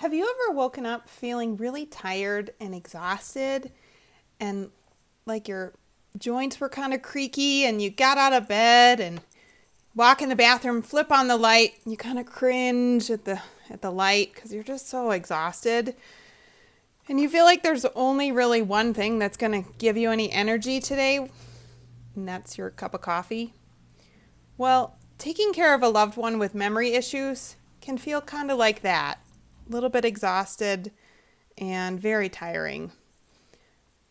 Have you ever woken up feeling really tired and exhausted and like your joints were kind of creaky and you got out of bed and walk in the bathroom, flip on the light, and you kind of cringe at the light because you're just so exhausted. And you feel like there's only really one thing that's going to give you any energy today, and that's your cup of coffee. Well, taking care of a loved one with memory issues can feel kind of like that. A little bit exhausted and very tiring.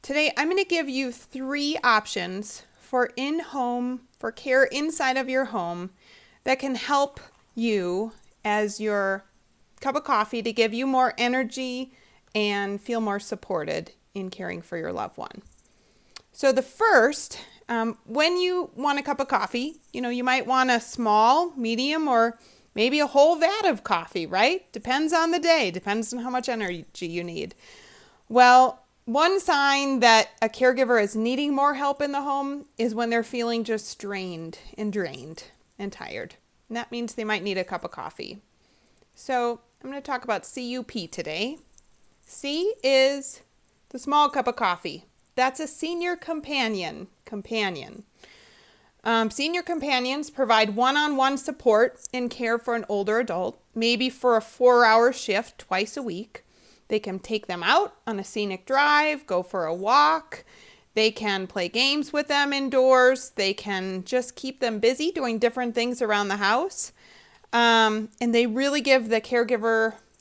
Today, I'm going to give you 3 options for care inside of your home that can help you as your cup of coffee to give you more energy and feel more supported in caring for your loved one. So the first, when you want a cup of coffee, you might want a small, medium, or maybe a whole vat of coffee, right? Depends on the day, depends on how much energy you need. Well, one sign that a caregiver is needing more help in the home is when they're feeling just strained and drained and tired. And that means they might need a cup of coffee. So I'm going to talk about CUP today. C is the small cup of coffee. That's a senior companion. Senior companions provide one-on-one support and care for an older adult, maybe for a 4-hour shift twice a week. They can take them out on a scenic drive, go for a walk. They can play games with them indoors. They can just keep them busy doing different things around the house. And they really give the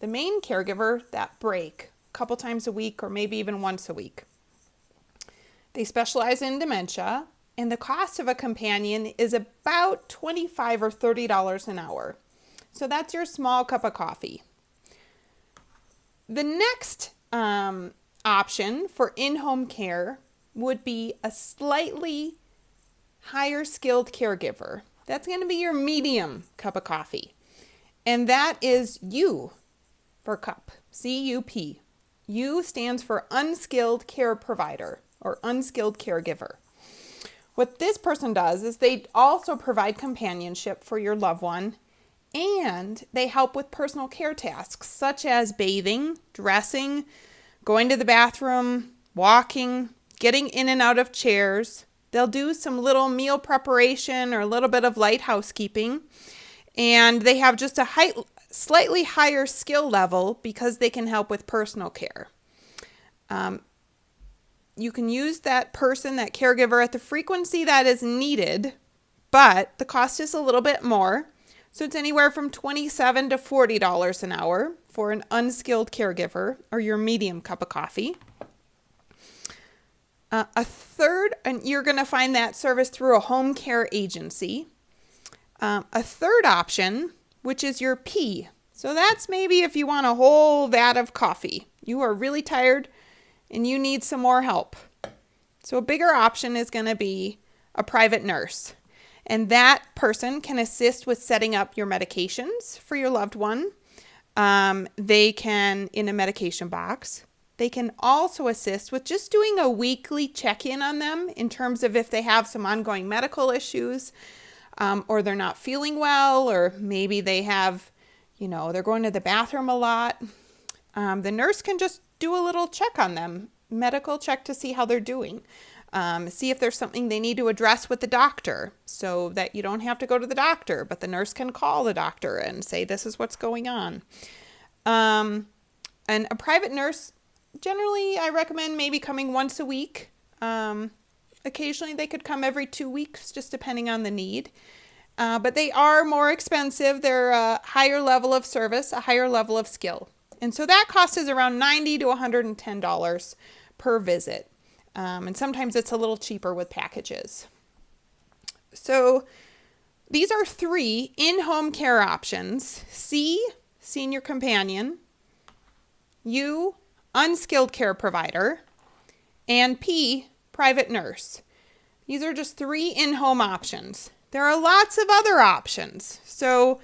main caregiver, that break a couple times a week or maybe even once a week. They specialize in dementia, and the cost of a companion is about $25 or $30 an hour. So that's your small cup of coffee. The next option for in-home care would be a slightly higher skilled caregiver. That's going to be your medium cup of coffee. And that is U for cup, C-U-P. U stands for unskilled care provider or unskilled caregiver. What this person does is they also provide companionship for your loved one, and they help with personal care tasks such as bathing, dressing, going to the bathroom, walking, getting in and out of chairs. They'll do some little meal preparation or a little bit of light housekeeping, and they have just a slightly higher skill level because they can help with personal care. You can use that person, that caregiver, at the frequency that is needed, but the cost is a little bit more. So it's anywhere from $27 to $40 an hour for an unskilled caregiver or your medium cup of coffee. A third, and you're going to find that service through a home care agency. A third option, which is your P. So that's maybe if you want a whole vat of coffee. You are really tired and you need some more help. So a bigger option is going to be a private nurse. And that person can assist with setting up your medications for your loved one. They can, in a medication box. They can also assist with just doing a weekly check-in on them in terms of if they have some ongoing medical issues, or they're not feeling well, or maybe they have, they're going to the bathroom a lot. The nurse can just do a little check on them, medical check to see how they're doing. See if there's something they need to address with the doctor so that you don't have to go to the doctor, but the nurse can call the doctor and say, this is what's going on. And a private nurse, generally, I recommend maybe coming once a week. Occasionally, they could come every 2 weeks, just depending on the need. But they are more expensive. They're a higher level of service, a higher level of skill. And so that cost is around $90 to $110 per visit. And sometimes it's a little cheaper with packages. So these are 3 in-home care options. C, senior companion. U, unskilled care provider. And P, private nurse. These are just 3 in-home options. There are lots of other options. So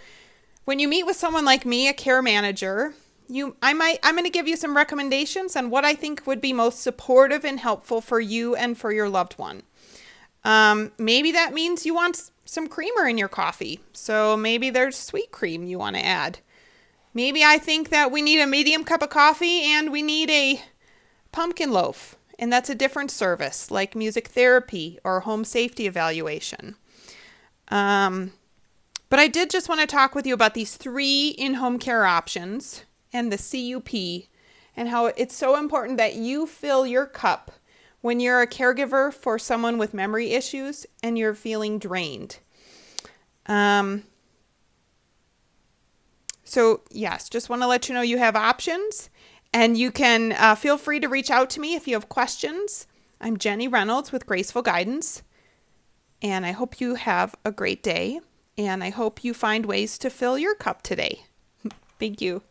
when you meet with someone like me, a care manager, I'm going to give you some recommendations on what I think would be most supportive and helpful for you and for your loved one. Maybe that means you want some creamer in your coffee. So maybe there's sweet cream you want to add. Maybe I think that we need a medium cup of coffee and we need a pumpkin loaf. And that's a different service, like music therapy or home safety evaluation. But I did just want to talk with you about these 3 in-home care options and the CUP and how it's so important that you fill your cup when you're a caregiver for someone with memory issues and you're feeling drained. So yes, just want to let you know you have options, and you can feel free to reach out to me if you have questions. I'm Jenny Reynolds with Graceful Guidance, and I hope you have a great day, and I hope you find ways to fill your cup today. Thank you.